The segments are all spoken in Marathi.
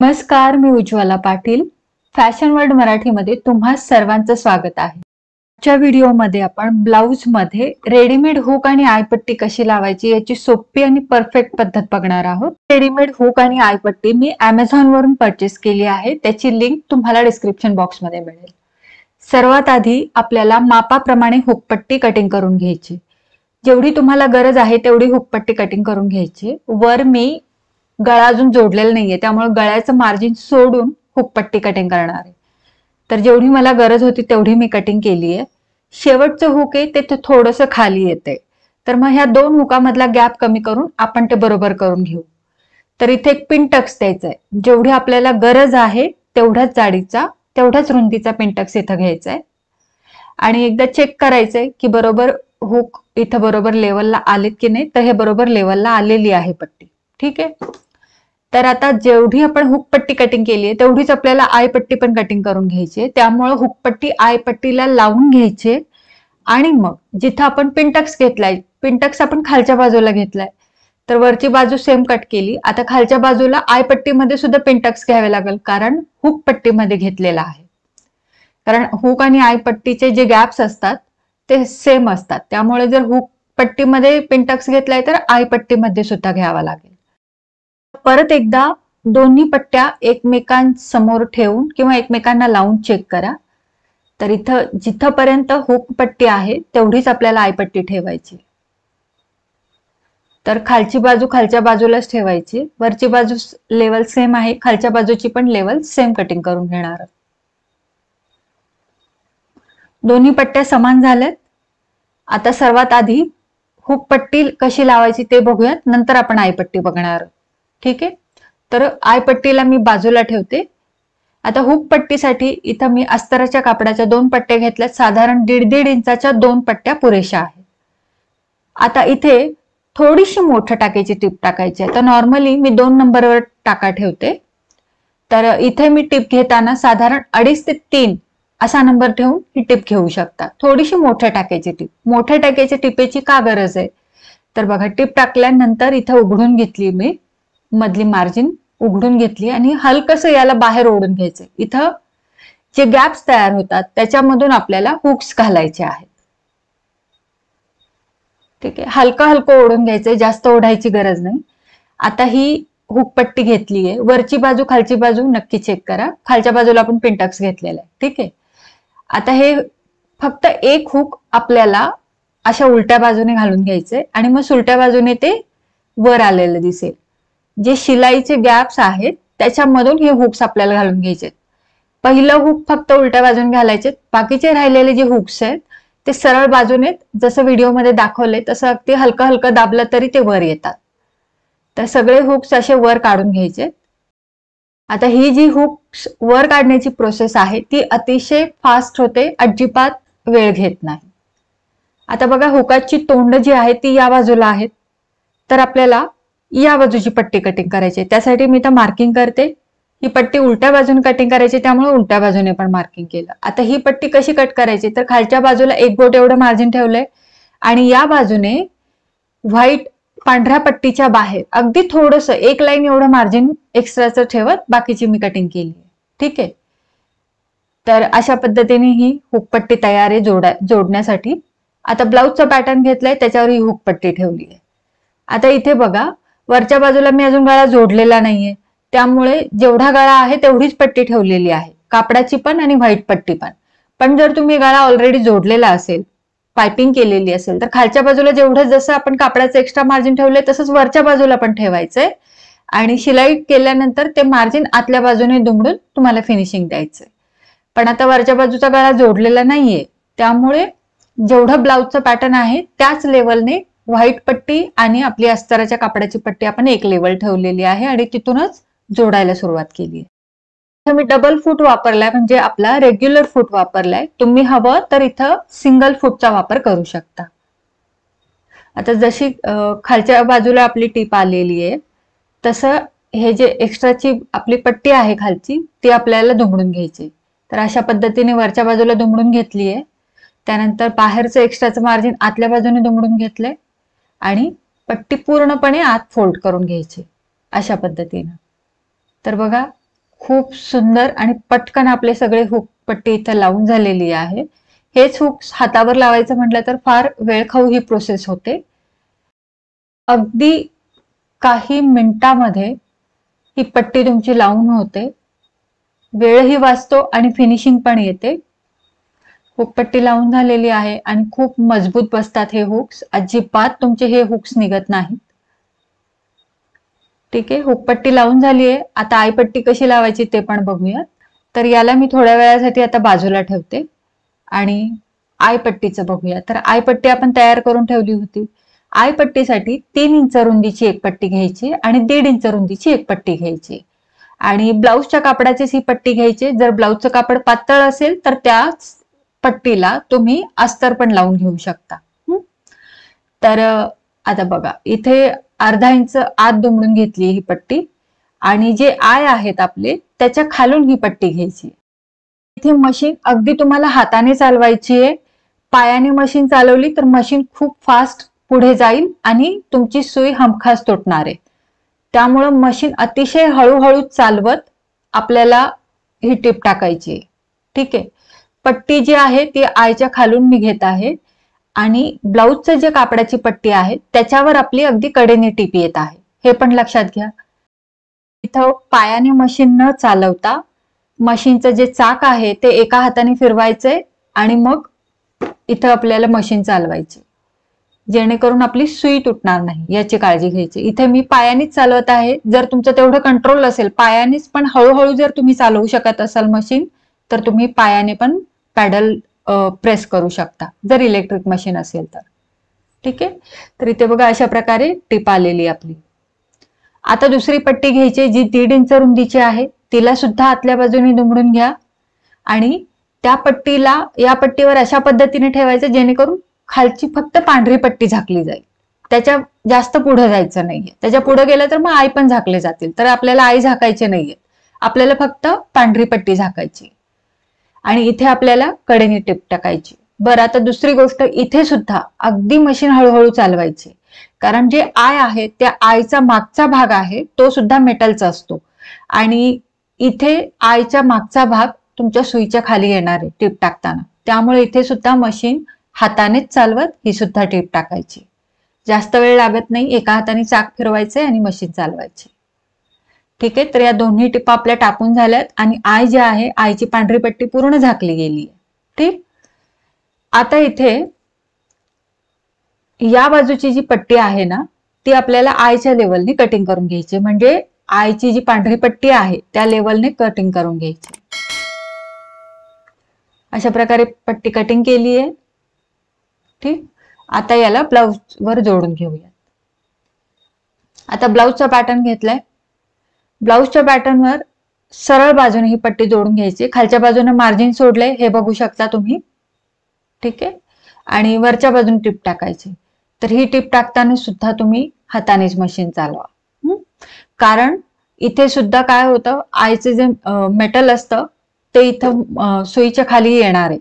नमस्कार, मी उज्ज्वला पाटील. फॅशन वर्ल्ड मराठीमध्ये तुम्हा सर्वांचं स्वागत आहे. आजच्या व्हिडिओमध्ये आपण ब्लाऊजमध्ये रेडीमेड हुक आणि आयपट्टी कशी लावायची याची सोपी आणि परफेक्ट पद्धत बघणार आहोत. रेडीमेड हुक आणि आयपट्टी मी Amazon वरून परचेस केली आहे. त्याची लिंक तुम्हाला डिस्क्रिप्शन बॉक्समध्ये मिळेल. सर्वात आधी आपल्याला मापाप्रमाणे हुकपट्टी कटिंग करून घ्यायची. जेवढी तुम्हाला गरज आहे तेवढी हुकपट्टी कटिंग करून घ्यायची. वर मी गळा अजून जोडलेला नाहीये, त्यामुळे गळ्याचं मार्जिन सोडून हुकपट्टी कटिंग करणार आहे. तर जेवढी मला गरज होती तेवढी मी कटिंग केली आहे. शेवटचं हुक आहे ते थोडंसं खाली येते, तर मग ह्या दोन हुकामधला गॅप कमी करून आपण ते बरोबर करून घेऊ. तर इथे एक पिन टक्स द्यायचा आहे. जेवढी आपल्याला गरज आहे तेवढ्याच जाडीचा तेवढ्याच रुंदीचा पिन टक्स इथं घ्यायचा आहे आणि एकदा चेक करायचंय की बरोबर हुक इथं बरोबर लेवलला आलेत की नाही. तर हे बरोबर लेवलला आलेली आहे पट्टी. ठीक आहे. तर आता जेवढी आपण हुकपट्टी कटिंग केली आहे तेवढीच आपल्याला आयपट्टी पण कटिंग करून घ्यायची आहे. त्यामुळे हुकपट्टी आयपट्टीला लावून घ्यायची आणि मग जिथं आपण पिनटक्स घेतलाय, पिनटक्स आपण खालच्या बाजूला घेतलाय, तर वरची बाजू सेम कट केली. आता खालच्या बाजूला आयपट्टीमध्ये सुद्धा पिनटक्स घ्यावे लागेल, कारण हुकपट्टीमध्ये घेतलेला आहे. कारण हुक आणि आयपट्टीचे जे गॅप्स असतात ते सेम असतात. त्यामुळे जर हुकपट्टीमध्ये पिनटक्स घेतलाय तर आयपट्टीमध्ये सुद्धा घ्यावा लागेल. परत एकदा दोन्ही पट्ट्या एकमेकांसमोर ठेवून किंवा एकमेकांना लावून चेक करा. तर इथं जिथपर्यंत हुक पट्टी आहे तेवढीच आपल्याला आयपट्टी ठेवायची. तर खालची बाजू खालच्या बाजूलाच ठेवायची. वरची बाजू लेवल सेम आहे, खालच्या बाजूची पण लेवल सेम कटिंग करून घेणार. दोन्ही पट्ट्या समान झाल्यात. आता सर्वात आधी हुक पट्टी कशी लावायची ते बघूयात, नंतर आपण आयपट्टी बघणार. ठीक आहे. तर आयपट्टीला मी बाजूला ठेवते. आता हुक पट्टीसाठी इथं मी अस्तराच्या कापडाच्या 2 पट्ट्या घेतल्यात. साधारण 1.5 इंचाच्या 2 पट्ट्या पुरेशा आहेत. आता इथे थोडीशी मोठं टाकायची टिप टाकायची आहे. तर नॉर्मली मी 2 नंबरवर टाका ठेवते. तर इथे मी टिप घेताना साधारण 2.5 ते 3 असा नंबर ठेवून ही टिप घेऊ शकता. थोडीशी मोठ्या टाकायची टिप. मोठ्या टाकायची टिपेची का गरज आहे, तर बघा टिप टाकल्यानंतर इथं उघडून घेतली मी, मधली मार्जिन उघडून घेतली आणि हलकसं याला बाहेर ओढून घ्यायचं. इथं जे गॅप्स तयार होतात त्याच्यामधून आपल्याला हुक्स घालायचे आहेत. ठीक आहे. हलकं हलकं ओढून घ्यायचंय, जास्त ओढायची गरज नाही. आता ही हुकपट्टी घेतली आहे. वरची बाजू खालची बाजू नक्की चेक करा. खालच्या बाजूला आपण पिनटक्स घेतलेला आहे. ठीक आहे. आता हे फक्त एक हुक आपल्याला अशा उलट्या बाजूने घालून घ्यायचंय आणि मग उलट्या बाजूने ते वर आलेलं दिसेल. जे शिलाईचे गॅप्स आहेत त्याच्यामधून हे हुक्स आपल्याला घालून घ्यायचे. पहिलं हुक फक्त उलट्या बाजूने घालायचे. बाकीचे राहिलेले जे हुक्स आहेत ते सरळ बाजूने, जसं व्हिडिओमध्ये दाखवले तसं अगदी हलकं हलकं दाबलं तरी ते वर येतात. तर सगळे हुक्स असे वर काढून घ्यायचे. आता ही जी हुक्स वर काढण्याची प्रोसेस आहे ती अतिशय फास्ट होते, अजिबात वेळ घेत नाही. आता बघा, हुकाची तोंड जी आहे ती या बाजूला आहेत, तर आपल्याला या बाजूची पट्टी कटिंग करायची. त्यासाठी मी तर मार्किंग करते. ही पट्टी उलट्या बाजूने कटिंग करायची, त्यामुळे उलट्या बाजूने पण मार्किंग केलं. आता ही पट्टी कशी कट करायची, तर खालच्या बाजूला 1 बोट एवढं मार्जिन ठेवलंय आणि या बाजूने व्हाईट पांढऱ्या पट्टीच्या बाहेर अगदी थोडंसं 1 लाईन एवढं मार्जिन एक्स्ट्राचं ठेवत बाकीची मी कटिंग केली. ठीक आहे. तर अशा पद्धतीने ही हुकपट्टी तयार आहे जोडण्यासाठी. आता ब्लाऊजचा पॅटर्न घेतलाय, त्याच्यावर ही हुकपट्टी ठेवली आहे. आता इथे बघा, वरच्या बाजूला मी अजून गळा जोडलेला नाहीये, त्यामुळे जेवढा गळा आहे तेवढीच पट्टी ठेवलेली आहे, कापडाची पण आणि व्हाईट पट्टी पण. पण जर तुम्ही गळा ऑलरेडी जोडलेला असेल, पायपिंग केलेली असेल, तर खालच्या बाजूला जेवढं जसं आपण कापडाचं एक्स्ट्रा मार्जिन ठेवलंय तसंच वरच्या बाजूला पण ठेवायचंय आणि शिलाई केल्यानंतर ते मार्जिन आतल्या बाजूने दुमडून तुम्हाला फिनिशिंग द्यायचंय. पण आता वरच्या बाजूचा गळा जोडलेला नाहीये, त्यामुळे जेवढं ब्लाऊजचं पॅटर्न आहे त्याच लेवलने व्हाईट पट्टी आणि आपली अस्तराच्या कापडाची पट्टी आपण एक लेवल ठेवलेली आहे आणि तिथूनच जोडायला सुरुवात केली आहे. मी डबल फूट वापरलाय, म्हणजे आपला रेग्युलर फूट वापरलाय. तुम्ही हवं तर इथं सिंगल फूटचा वापर करू शकता. आता जशी खालच्या बाजूला आपली टीप आलेली आहे तसं हे जे एक्स्ट्राची आपली पट्टी आहे खालची ती आपल्याला दुमडून घ्यायची. तर अशा पद्धतीने वरच्या बाजूला दुमडून घेतली आहे. त्यानंतर बाहेरचं एक्स्ट्राचं मार्जिन आतल्या बाजूने दुमडून घेतलंय आणि पट्टी पूर्णपणे आत फोल्ड करून घ्यायची अशा पद्धतीने. तर बघा, खूप सुंदर आणि पटकन आपले सगळे हुक पट्टी इथं लावून झालेली आहे. हेच हुक हातावर लावायचं म्हटलं तर फार वेळखाऊ ही प्रोसेस होते. अगदी काही मिनिटामध्ये ही पट्टी तुमची लावून होते. वेळही वाचतो आणि फिनिशिंग पण येते. हुकपट्टी लावून झालेली आहे आणि खूप मजबूत बसतात हे हुक्स. अजिबात तुमचे हे हुक्स निघत नाहीत. ठीक आहे, हुकपट्टी लावून झाली आहे. आता आयपट्टी कशी लावायची ते पण बघूया. तर याला मी थोड्या वेळासाठी आता बाजूला ठेवते आणि आयपट्टीचं बघूया. तर आयपट्टी आपण तयार करून ठेवली होती. आयपट्टीसाठी 3 इंच रुंदीची एक पट्टी घ्यायची आणि 1.5 इंच रुंदीची एक पट्टी घ्यायची आणि ब्लाऊजच्या कापडाचीच ही पट्टी घ्यायची. जर ब्लाऊजचं कापड पातळ असेल तर त्याच पट्टीला तुम्ही अस्तर पण लावून घेऊ शकता. तर आता बघा, इथे अर्धा इंच आत दुमडून घेतली ही पट्टी आणि जे आय आहेत आपले त्याच्या खालून ही पट्टी घ्यायची. इथे मशीन अगदी तुम्हाला हाताने चालवायची आहे. पायाने मशीन चालवली तर मशीन खूप फास्ट पुढे जाईल आणि तुमची सुई हमखास तुटणार आहे. त्यामुळं मशीन अतिशय हळूहळू चालवत आपल्याला ही टीप टाकायची आहे. ठीक आहे, पट्टी जी आहे ती आयच्या खालून मी घेत आहे आणि ब्लाऊजचं जे कापडाची पट्टी आहे त्याच्यावर आपली अगदी कडेने टीप येत आहे. हे पण लक्षात घ्या. इथं पायाने मशीन न चालवता मशीनचं जे चाक आहे ते एका हाताने फिरवायचंय आणि मग इथं आपल्याला मशीन चालवायची, जेणेकरून आपली सुई तुटणार नाही याची काळजी घ्यायची. इथे मी पायानेच चालवत आहे. जर तुमचं तेवढं कंट्रोल असेल, पायानेच पण हळूहळू जर तुम्ही चालवू शकत असाल मशीन, तर तुम्ही पायाने पण पॅडल प्रेस करू शकता, जर इलेक्ट्रिक मशीन असेल तर. ठीक आहे, तर इथे बघा अशा प्रकारे टीप आलेली आपली. आता दुसरी पट्टी घ्यायची जी 1.5 इंच रुंदीची आहे. तिला सुद्धा आतल्या बाजूने दुमडून घ्या आणि त्या पट्टीला या पट्टीवर अशा पद्धतीने ठेवायचं जेणेकरून खालची फक्त पांढरी पट्टी झाकली जाईल. त्याच्या जास्त पुढे जायचं नाहीये. त्याच्या पुढे गेलं तर मग आई पण झाकले जातील. तर आपल्याला आई झाकायचे नाहीये, आपल्याला फक्त पांढरी पट्टी झाकायची आणि इथे आपल्याला कडेने टीप टाकायची. बरं, आता दुसरी गोष्ट, इथे सुद्धा अगदी मशीन हळूहळू चालवायची, कारण जे आय आहे त्या आयचा मागचा भाग आहे तो सुद्धा मेटलचा असतो आणि इथे आयच्या मागचा भाग तुमच्या सुईच्या खाली येणार आहे टीप टाकताना. त्यामुळे इथे सुद्धा मशीन हातानेच चालवत ही सुद्धा टीप टाकायची. जास्त वेळ लागत नाही, एका हाताने चाक फिरवायचे आणि मशीन चालवायची. ठीक आहे, तर या दोन्ही टिपा आपल्या टाकून झाल्यात आणि आय जे आहे आयची पांढरी पट्टी पूर्ण झाकली गेली आहे. ठीक, आता इथे या बाजूची जी पट्टी आहे ना ती आपल्याला आयच्या लेवलने कटिंग करून घ्यायची, म्हणजे आयची जी पांढरी पट्टी आहे त्या लेवलने कटिंग करून घ्यायची. अशा प्रकारे पट्टी कटिंग केली आहे. ठीक, आता याला ब्लाउज वर जोडून घेऊया. आता ब्लाउजचा पॅटर्न घेतलाय. ब्लाउजच्या पॅटर्नवर सरळ बाजूने ही पट्टी जोडून घ्यायची. खालच्या बाजूने मार्जिन सोडलंय हे बघू शकता तुम्ही. ठीक आहे, आणि वरच्या बाजूने टीप टाकायची. तर ही टीप टाकताना सुद्धा तुम्ही हातानेच मशीन चालवा, कारण इथे सुद्धा काय होतं, आयचे जे मेटल असतं ते इथं सुईच्या खाली येणार आहे.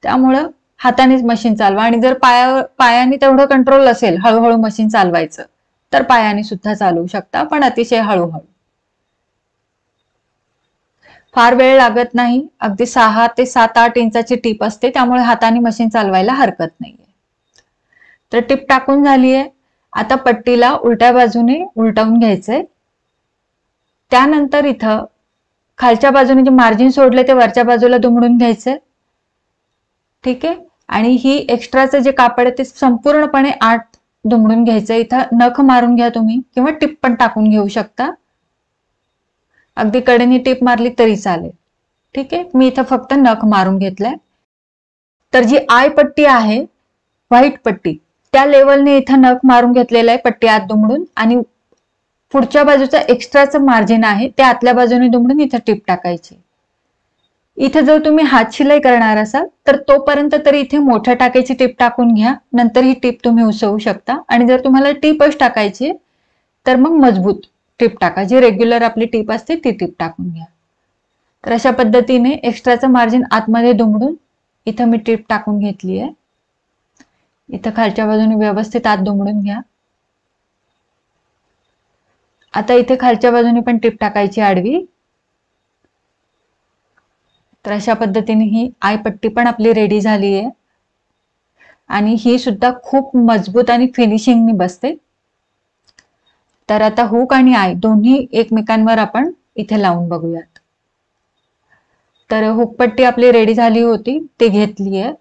त्यामुळं हातानेच मशीन चालवा आणि जर पायाने तेवढं कंट्रोल असेल हळूहळू मशीन चालवायचं तर पायाने सुद्धा चालवू शकता, पण अतिशय हळूहळू. फार वेळ लागत नाही, अगदी 6 ते 7-8 इंचाची टीप असते, त्यामुळे हाताने मशीन चालवायला हरकत नाहीये. तर टीप टाकून झालीये. आता पट्टीला उलट्या बाजूने उलटवून घ्यायचंय. त्यानंतर इथं खालच्या बाजूने जे मार्जिन सोडले ते वरच्या बाजूला दुमडून घ्यायचंय. ठीक आहे, आणि ही एक्स्ट्राचं जे कापड आहे ते संपूर्णपणे आत दुमडून घ्यायचंय. इथं नख मारून घ्या तुम्ही किंवा टिप पण टाकून घेऊ शकता. अगदी कडेने टिप मारली तरी चालेल. ठीक आहे, मी इथं फक्त नख मारून घेतलाय. तर जी आय पट्टी आहे व्हाईट पट्टी त्या लेवलने इथं नख मारून घेतलेलं आहे पट्टी आत दुमडून, आणि पुढच्या बाजूचा एक्स्ट्राचं मार्जिन आहे ते आतल्या बाजूने दुमडून इथं टिप टाकायची. इथे जर तुम्ही हात शिलाई करणार असाल तर तोपर्यंत तरी इथे मोठ्या टाक्याची टीप टाकून घ्या, नंतर ही टीप तुम्ही उसवू शकता. आणि जर तुम्हाला टीपच टाकायची तर मग मजबूत टीप टाका, जी रेग्युलर आपली टीप असते ती टीप टाकून घ्या. तर अशा पद्धतीने एक्स्ट्राचं मार्जिन आतमध्ये दुमडून इथं मी टीप टाकून घेतली आहे. इथं खालच्या बाजूने व्यवस्थित आत दुमडून घ्या. आता इथे खालच्या बाजूने पण टीप टाकायची आडवी. तर अशा पद्धतीने ही आयपट्टी पण आपली रेडी झाली आहे आणि ही सुद्धा खूप मजबूत आणि फिनिशिंगनी बसते. तर आता हुक आणि आय दोन्ही एकमेकांवर आपण इथे लावून बघूयात. तर हुकपट्टी आपली रेडी झाली होती, ती घेतली आहे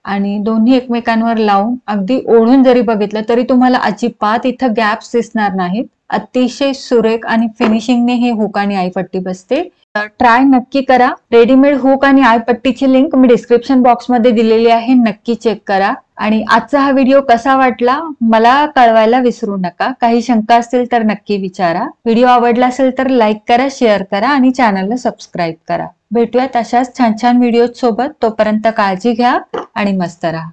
आणि दोन्ही एकमेकांवर लावून अगदी ओढून जरी बघितलं तरी तुम्हाला अजिबात इथं गॅप्स दिसणार नाहीत. अतिशय सुरेख आणि फिनिशिंगने ही हुक आणि आयपट्टी बसते. ट्राय नक्की करा. रेडीमेड हुक आणि आयपट्टीची लिंक मी डिस्क्रिप्शन बॉक्समध्ये दिलेली आहे, नक्की चेक करा. आणि आजचा हा व्हिडिओ कसा वाटला मला कळवायला विसरू नका. काही शंका असतील तर नक्की विचारा. व्हिडिओ आवडला असेल तर लाईक करा, शेअर करा आणि चॅनलला सबस्क्राईब करा. भेटूयात अशाच छान छान व्हिडिओ सोबत. तोपर्यंत काळजी घ्या आणि मस्त राहा.